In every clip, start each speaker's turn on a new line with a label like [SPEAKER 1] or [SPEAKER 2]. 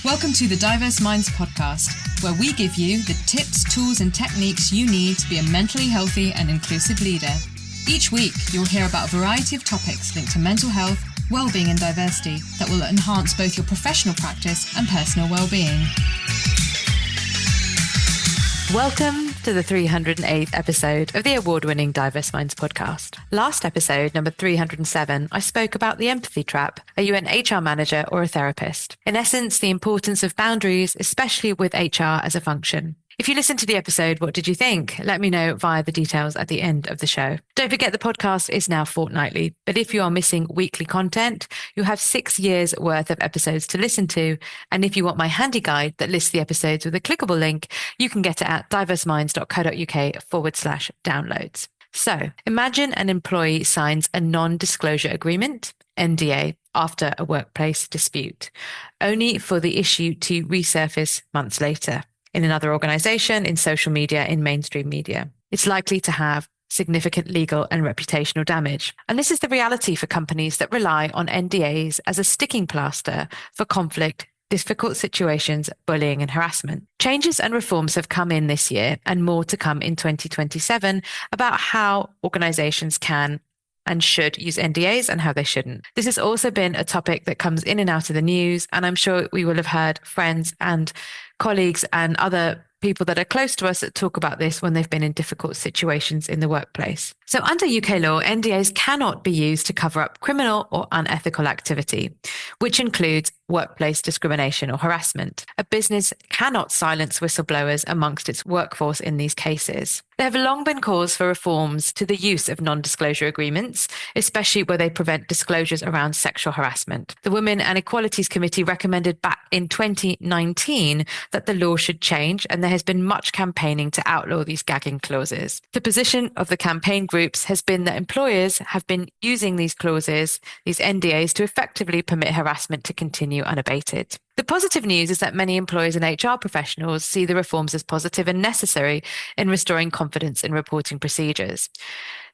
[SPEAKER 1] Welcome to the Diverse Minds podcast, where we give you the tips, tools, and techniques you need to be a mentally healthy and inclusive leader. Each week, you'll hear about a variety of topics linked to mental health, well-being, and diversity that will enhance both your professional practice and personal well-being. Welcome to the 308th episode of the award-winning Diverse Minds podcast. Last episode, number 307, I spoke about the empathy trap. Are you an HR manager or a therapist? In essence, the importance of boundaries, especially with HR as a function. If you listened to the episode, what did you think? Let me know via the details at the end of the show. Don't forget the podcast is now fortnightly, but if you are missing weekly content, you have 6 years worth of episodes to listen to. And if you want my handy guide that lists the episodes with a clickable link, you can get it at diverseminds.co.uk/downloads. So imagine an employee signs a non-disclosure agreement, NDA, after a workplace dispute, only for the issue to resurface months later in another organization, in social media, in mainstream media. It's likely to have significant legal and reputational damage. And this is the reality for companies that rely on NDAs as a sticking plaster for conflict, difficult situations, bullying and harassment. Changes and reforms have come in this year and more to come in 2027 about how organizations can and should use NDAs and how they shouldn't. This has also been a topic that comes in and out of the news, and I'm sure we will have heard friends and colleagues and other people that are close to us that talk about this when they've been in difficult situations in the workplace. So under UK law, NDAs cannot be used to cover up criminal or unethical activity, which includes workplace discrimination or harassment. A business cannot silence whistleblowers amongst its workforce in these cases. There have long been calls for reforms to the use of non-disclosure agreements, especially where they prevent disclosures around sexual harassment. The Women and Equalities Committee recommended back in 2019 that the law should change, and there has been much campaigning to outlaw these gagging clauses. The position of the campaign groups has been that employers have been using these clauses, these NDAs, to effectively permit harassment to continue unabated. The positive news is that many employers and HR professionals see the reforms as positive and necessary in restoring confidence in reporting procedures.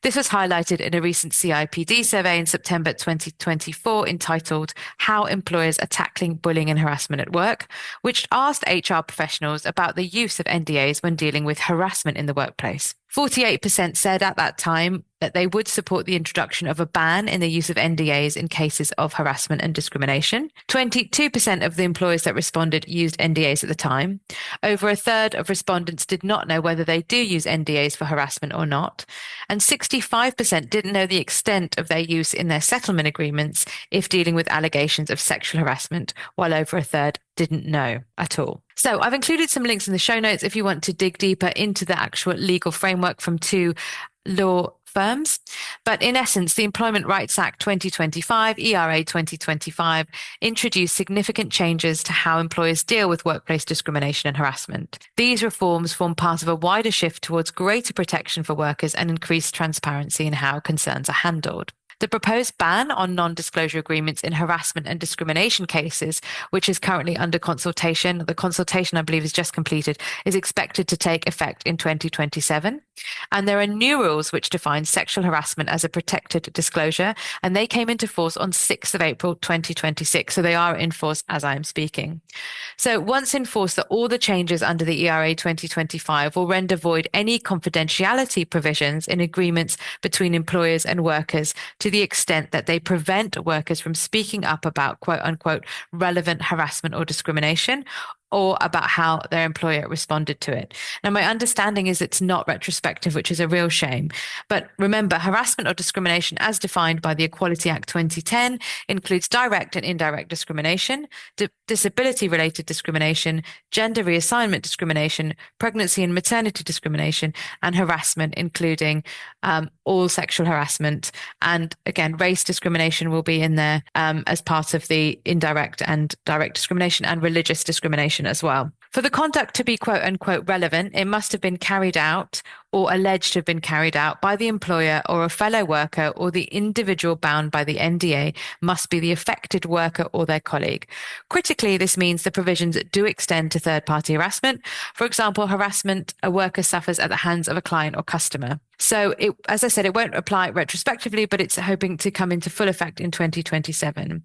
[SPEAKER 1] This was highlighted in a recent CIPD survey in September 2024 entitled How Employers Are Tackling Bullying and Harassment at Work, which asked HR professionals about the use of NDAs when dealing with harassment in the workplace. 48% said at that time that they would support the introduction of a ban in the use of NDAs in cases of harassment and discrimination. 22% of the employers that responded used NDAs at the time. Over a third of respondents did not know whether they do use NDAs for harassment or not. And 65% didn't know the extent of their use in their settlement agreements if dealing with allegations of sexual harassment, while over a third didn't know at all. So I've included some links in the show notes if you want to dig deeper into the actual legal framework from two law firms. But in essence, the Employment Rights Act 2025, ERA 2025, introduced significant changes to how employers deal with workplace discrimination and harassment. These reforms form part of a wider shift towards greater protection for workers and increased transparency in how concerns are handled. The proposed ban on non-disclosure agreements in harassment and discrimination cases, which is currently under consultation, the consultation I believe is just completed, is expected to take effect in 2027. And there are new rules which define sexual harassment as a protected disclosure, and they came into force on 6th of April 2026. So they are in force as I am speaking. So once in force, all the changes under the ERA 2025 will render void any confidentiality provisions in agreements between employers and workers to the extent that they prevent workers from speaking up about quote unquote relevant harassment or discrimination, or about how their employer responded to it. Now, my understanding is it's not retrospective, which is a real shame. But remember, harassment or discrimination as defined by the Equality Act 2010 includes direct and indirect discrimination, disability-related discrimination, gender reassignment discrimination, pregnancy and maternity discrimination, and harassment, including all sexual harassment. And again, race discrimination will be in there as part of the indirect and direct discrimination, and religious discrimination as well. For the conduct to be quote unquote relevant, it must have been carried out or alleged to have been carried out by the employer or a fellow worker or the individual bound by the NDA must be the affected worker or their colleague. Critically, this means the provisions do extend to third-party harassment. For example, harassment a worker suffers at the hands of a client or customer. So, as I said, it won't apply retrospectively, but it's hoping to come into full effect in 2027.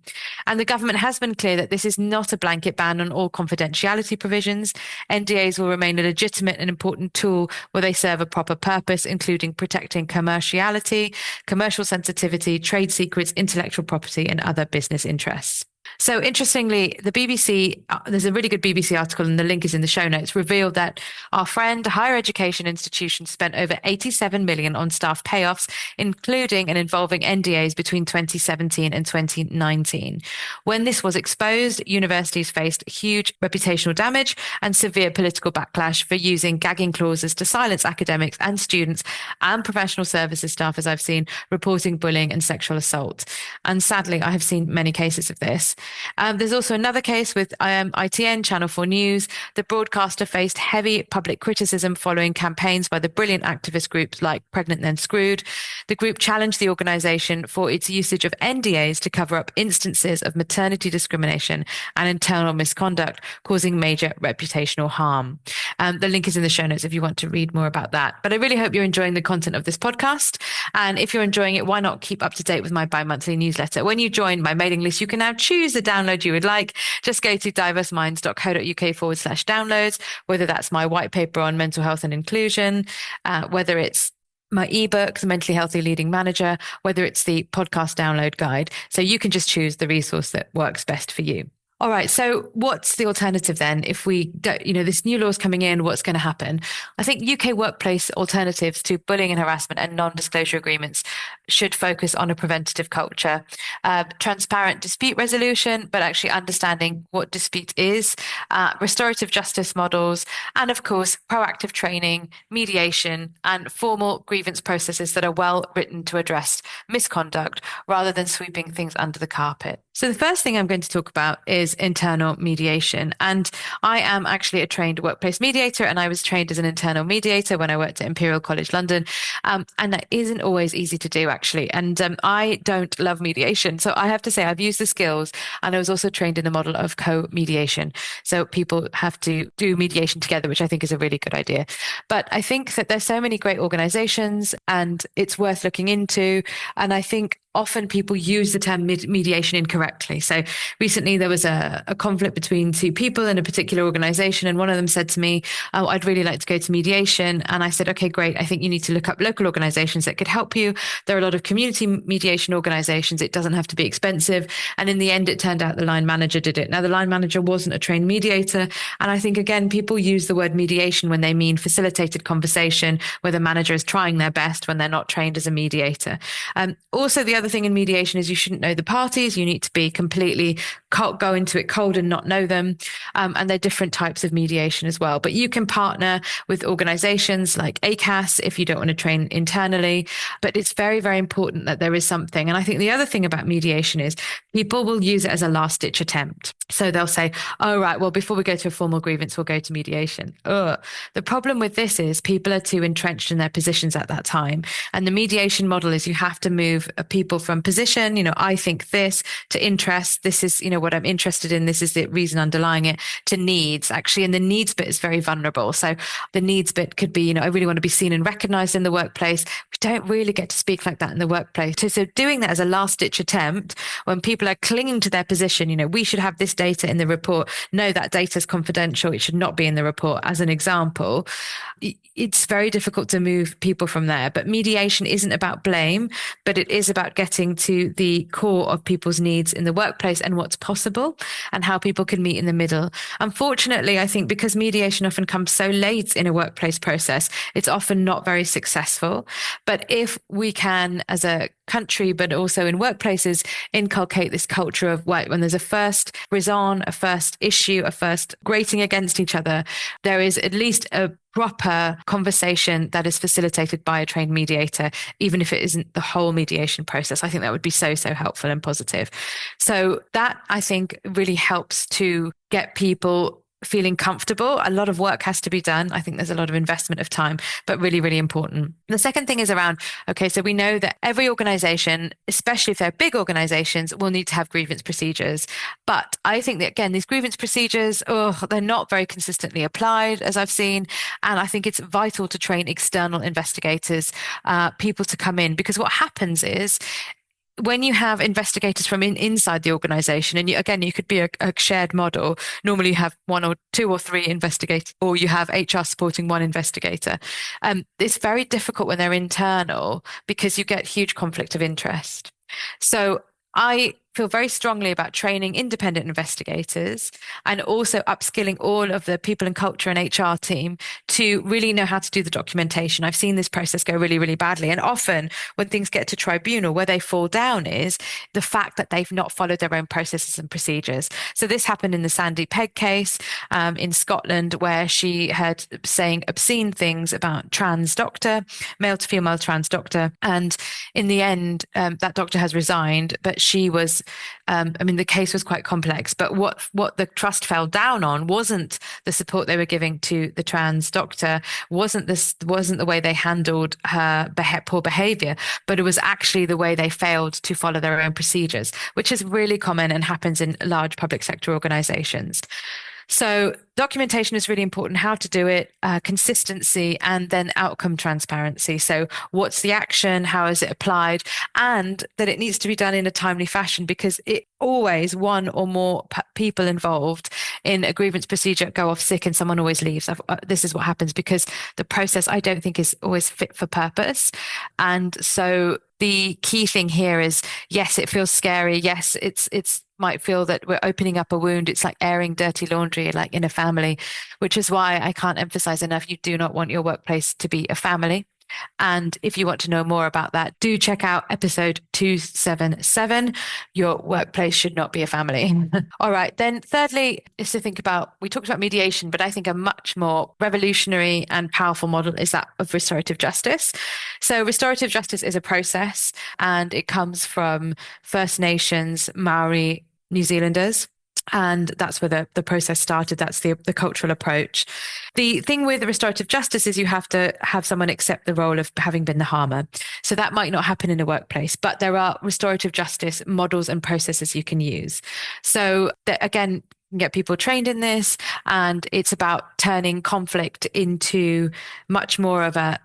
[SPEAKER 1] And the government has been clear that this is not a blanket ban on all confidentiality provisions. NDAs will remain a legitimate and important tool where they serve a proper purpose, including protecting commerciality, commercial sensitivity, trade secrets, intellectual property, and other business interests. So interestingly, the BBC, there's a really good BBC article and the link is in the show notes, revealed that our friend higher education institutions spent over 87 million on staff payoffs, including and involving NDAs between 2017 and 2019. When this was exposed, universities faced huge reputational damage and severe political backlash for using gagging clauses to silence academics and students and professional services staff, as I've seen, reporting bullying and sexual assault. And sadly, I have seen many cases of this. There's also another case with ITN, Channel 4 News. The broadcaster faced heavy public criticism following campaigns by the brilliant activist groups like Pregnant Then Screwed. The group challenged the organisation for its usage of NDAs to cover up instances of maternity discrimination and internal misconduct, causing major reputational harm. The link is in the show notes if you want to read more about that. But I really hope you're enjoying the content of this podcast. And if you're enjoying it, why not keep up to date with my bi-monthly newsletter? When you join my mailing list, you can now choose the download you would like. Just go to diverseminds.co.uk/downloads, whether that's my white paper on mental health and inclusion, whether it's my ebook, The Mentally Healthy Leading Manager, whether it's the podcast download guide. So you can just choose the resource that works best for you. All right. So what's the alternative then? If we don't, this new law is coming in, what's going to happen? I think UK workplace alternatives to bullying and harassment and non-disclosure agreements should focus on a preventative culture, transparent dispute resolution, but actually understanding what dispute is, restorative justice models, and of course, proactive training, mediation, and formal grievance processes that are well written to address misconduct rather than sweeping things under the carpet. So the first thing I'm going to talk about is internal mediation. And I am actually a trained workplace mediator, and I was trained as an internal mediator when I worked at Imperial College London. And that isn't always easy to do, actually. And I don't love mediation. So I have to say I've used the skills, and I was also trained in the model of co-mediation. So people have to do mediation together, which I think is a really good idea. But I think that there's so many great organizations and it's worth looking into. And I think often people use the term mediation incorrectly. So recently there was a conflict between two people in a particular organization, and one of them said to me, "Oh, I'd really like to go to mediation." And I said, "Okay, great. I think you need to look up local organizations that could help you. There are a lot of community mediation organizations. It doesn't have to be expensive." And in the end, it turned out the line manager did it. Now, the line manager wasn't a trained mediator. And I think, again, people use the word mediation when they mean facilitated conversation, where the manager is trying their best when they're not trained as a mediator. Also, the other thing in mediation is you shouldn't know the parties. You need to be completely go into it cold and not know them. And there are different types of mediation as well. But you can partner with organizations like ACAS if you don't want to train internally. But it's very, very important that there is something. And I think the other thing about mediation is people will use it as a last ditch attempt. So they'll say, "Oh, right, well, before we go to a formal grievance, we'll go to mediation." Ugh. The problem with this is people are too entrenched in their positions at that time. And the mediation model is you have to move people from position, I think this, to interest. This is, what I'm interested in. This is the reason underlying it, to needs, actually. And the needs bit is very vulnerable. So the needs bit could be, I really want to be seen and recognized in the workplace. We don't really get to speak like that in the workplace. So doing that as a last ditch attempt, when people are clinging to their position, we should have this data in the report. No, that data is confidential. It should not be in the report, as an example. It's very difficult to move people from there. But mediation isn't about blame, but it is about getting to the core of people's needs in the workplace and what's possible and how people can meet in the middle. Unfortunately, I think because mediation often comes so late in a workplace process, it's often not very successful. But if we can, as a country, but also in workplaces, inculcate this culture of when there's a first raison, a first issue, a first grating against each other, there is at least a proper conversation that is facilitated by a trained mediator, even if it isn't the whole mediation process. I think that would be so, so helpful and positive. So that, I think, really helps to get people feeling comfortable. A lot of work has to be done. I think there's a lot of investment of time, but really, really important. The second thing is around, okay, so we know that every organization, especially if they're big organizations, will need to have grievance procedures. But I think that, again, these grievance procedures, they're not very consistently applied, as I've seen. And I think it's vital to train external investigators, people to come in, because what happens is, when you have investigators from inside the organization, and you could be a shared model. Normally you have one or two or three investigators, or you have HR supporting one investigator. It's very difficult when they're internal because you get huge conflict of interest. So I feel very strongly about training independent investigators and also upskilling all of the people and culture and HR team to really know how to do the documentation. I've seen this process go really, really badly. And often when things get to tribunal, where they fall down is the fact that they've not followed their own processes and procedures. So this happened in the Sandy Pegg case in Scotland, where she had saying obscene things about trans doctor, male to female trans doctor. And in the end, that doctor has resigned, but she was the case was quite complex, but what the trust fell down on wasn't the support they were giving to the trans doctor, wasn't the way they handled her poor behavior, but it was actually the way they failed to follow their own procedures, which is really common and happens in large public sector organizations. So documentation is really important, how to do it, consistency, and then outcome transparency. So what's the action? How is it applied? And that it needs to be done in a timely fashion, because it always one or more people involved in a grievance procedure go off sick and someone always leaves. This is what happens because the process, I don't think, is always fit for purpose. And so the key thing here is, yes, it feels scary. Yes, it's might feel that we're opening up a wound. It's like airing dirty laundry, like in a family, which is why I can't emphasize enough. You do not want your workplace to be a family. And if you want to know more about that, do check out episode 277. Your workplace should not be a family. All right. Then thirdly is to think about, we talked about mediation, but I think a much more revolutionary and powerful model is that of restorative justice. So restorative justice is a process, and it comes from First Nations, Maori, New Zealanders. And that's where the process started. That's the cultural approach. The thing with restorative justice is you have to have someone accept the role of having been the harmer. So that might not happen in a workplace, but there are restorative justice models and processes you can use. So again, get people trained in this, and it's about turning conflict into much more of a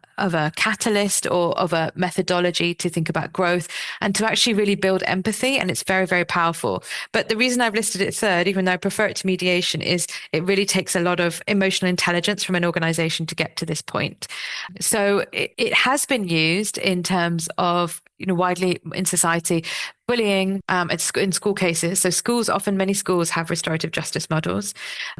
[SPEAKER 1] catalyst or of a methodology to think about growth and to actually really build empathy. And it's very, very powerful. But the reason I've listed it third, even though I prefer it to mediation, is it really takes a lot of emotional intelligence from an organization to get to this point. So it has been used in terms of, widely in society, bullying in school cases. So many schools have restorative justice models.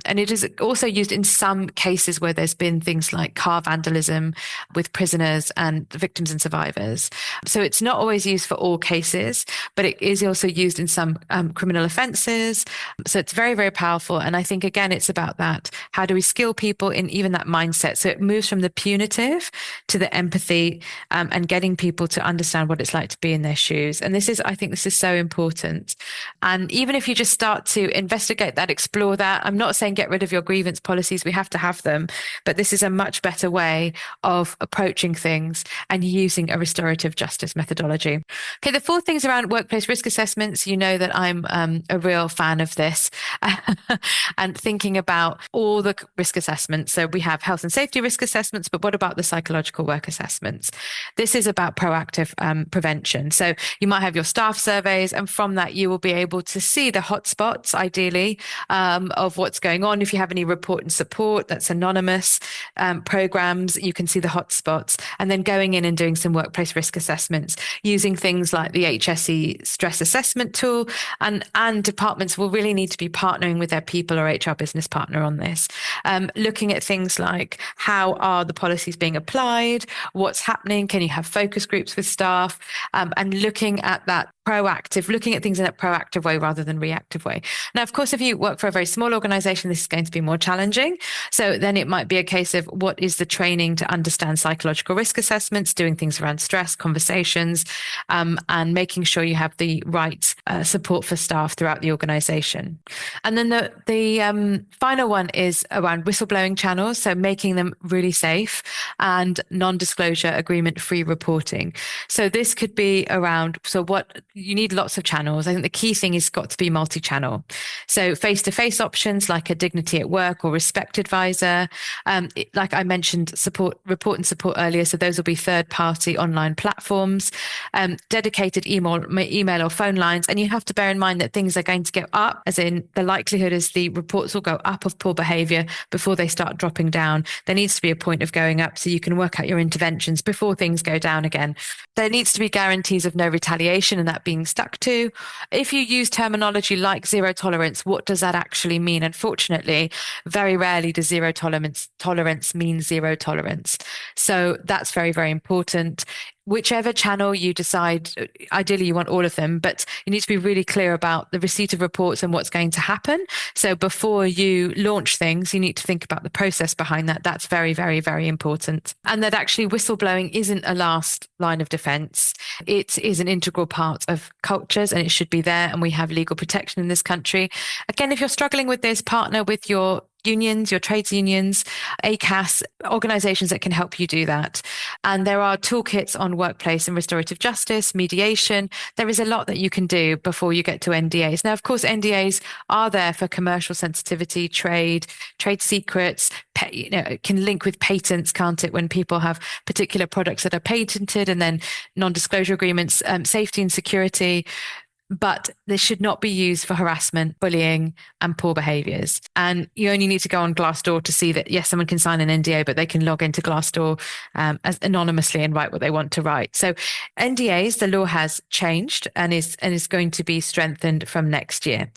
[SPEAKER 1] And it is also used in some cases where there's been things like car vandalism with prisoners and victims and survivors. So it's not always used for all cases, but it is also used in some criminal offenses. So it's very, very powerful. And I think, again, it's about that. How do we skill people in even that mindset? So it moves from the punitive to the empathy, and getting people to understand what it's like to be in their shoes. And I think this is so important. And even if you just start to investigate that, explore that, I'm not saying get rid of your grievance policies. We have to have them, but this is a much better way of approaching things and using a restorative justice methodology. Okay, the fourth things around workplace risk assessments. You know that I'm a real fan of this and thinking about all the risk assessments. So we have health and safety risk assessments, but what about the psychological work assessments? This is about proactive prevention. So you might have your staff surveys, and from that you will be able to see the hotspots, ideally, of what's going on. If you have any report and support that's anonymous programs, you can see the hotspots, and then going in and doing some workplace risk assessments using things like the HSE stress assessment tool. And departments will really need to be partnering with their people or HR business partner on this, looking at things like how are the policies being applied, what's happening, can you have focus groups with staff, and looking at that proactive, looking at things in a proactive way rather than reactive way. Now, of course, if you work for a very small organization, this is going to be more challenging. So then it might be a case of what is the training to understand psychological risk assessments, doing things around stress, conversations, and making sure you have the right support for staff throughout the organization. And then the final one is around whistleblowing channels. So making them really safe and non-disclosure agreement-free reporting. So this could be around, you need lots of channels. I think the key thing is got to be multi-channel. So face-to-face options like a Dignity at Work or Respect Advisor. Like I mentioned, report and support earlier. So those will be third-party online platforms, dedicated email or phone lines. And you have to bear in mind that things are going to go up, as in the likelihood is the reports will go up of poor behavior before they start dropping down. There needs to be a point of going up so you can work out your interventions before things go down again. There needs to be guarantees of no retaliation and that being stuck to. If you use terminology like zero tolerance, what does that actually mean? Unfortunately, very rarely does zero tolerance mean zero tolerance. So that's very, very important. Whichever channel you decide, ideally you want all of them, but you need to be really clear about the receipt of reports and what's going to happen. So before you launch things, you need to think about the process behind that. That's very, very, very important. And that actually whistleblowing isn't a last line of defense. It is an integral part of cultures and it should be there. And we have legal protection in this country. Again, if you're struggling with this, partner with your unions, your trades unions, ACAS, organizations that can help you do that. And there are toolkits on workplace and restorative justice, mediation. There is a lot that you can do before you get to NDAs. Now, of course, NDAs are there for commercial sensitivity, trade secrets. It can link with patents, can't it? When people have particular products that are patented, and then non-disclosure agreements, safety and security. But this should not be used for harassment, bullying, and poor behaviors. And you only need to go on Glassdoor to see that, yes, someone can sign an NDA, but they can log into Glassdoor as anonymously and write what they want to write. So NDAs, the law has changed and is going to be strengthened from next year.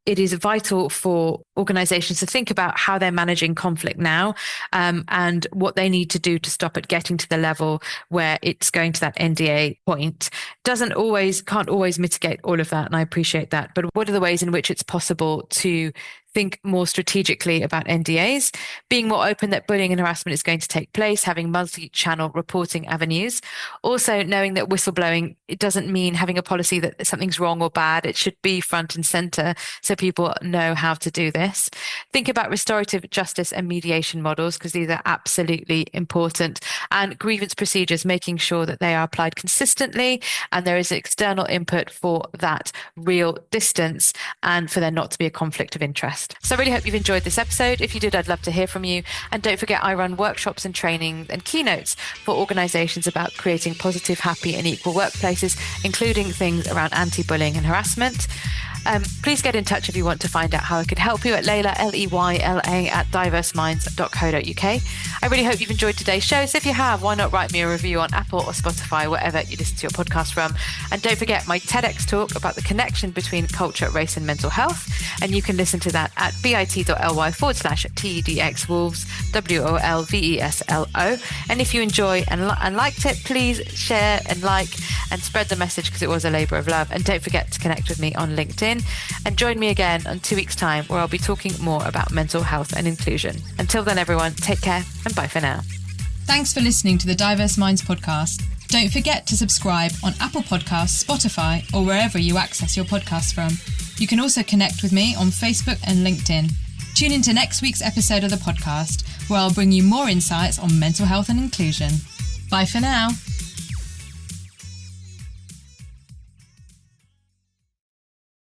[SPEAKER 1] It is vital for organizations to think about how they're managing conflict now, and what they need to do to stop it getting to the level where it's going to that NDA point. Can't always mitigate all of that, and I appreciate that. But what are the ways in which it's possible to think more strategically about NDAs, being more open that bullying and harassment is going to take place, having multi-channel reporting avenues. Also knowing that whistleblowing, it doesn't mean having a policy that something's wrong or bad. It should be front and center so people know how to do this. Think about restorative justice and mediation models, because these are absolutely important. And grievance procedures, making sure that they are applied consistently and there is external input for that real distance and for there not to be a conflict of interest. So I really hope you've enjoyed this episode. If you did, I'd love to hear from you. And don't forget, I run workshops and training and keynotes for organizations about creating positive, happy and equal workplaces, including things around anti-bullying and harassment. Please get in touch if you want to find out how I could help you at Leyla, Leyla at diverseminds.co.uk. I really hope you've enjoyed today's show. So if you have, why not write me a review on Apple or Spotify, wherever you listen to your podcast from. And don't forget my TEDx talk about the connection between culture, race and mental health. And you can listen to that at bit.ly/TEDxWolves, WOLVESLO. And if you enjoy and liked it, please share and like and spread the message, because it was a labor of love. And don't forget to connect with me on LinkedIn. And join me again in 2 weeks' time, where I'll be talking more about mental health and inclusion. Until then, everyone, take care and bye for now.
[SPEAKER 2] Thanks for listening to the Diverse Minds podcast. Don't forget to subscribe on Apple Podcasts, Spotify, or wherever you access your podcasts from. You can also connect with me on Facebook and LinkedIn. Tune into next week's episode of the podcast, where I'll bring you more insights on mental health and inclusion. Bye for now.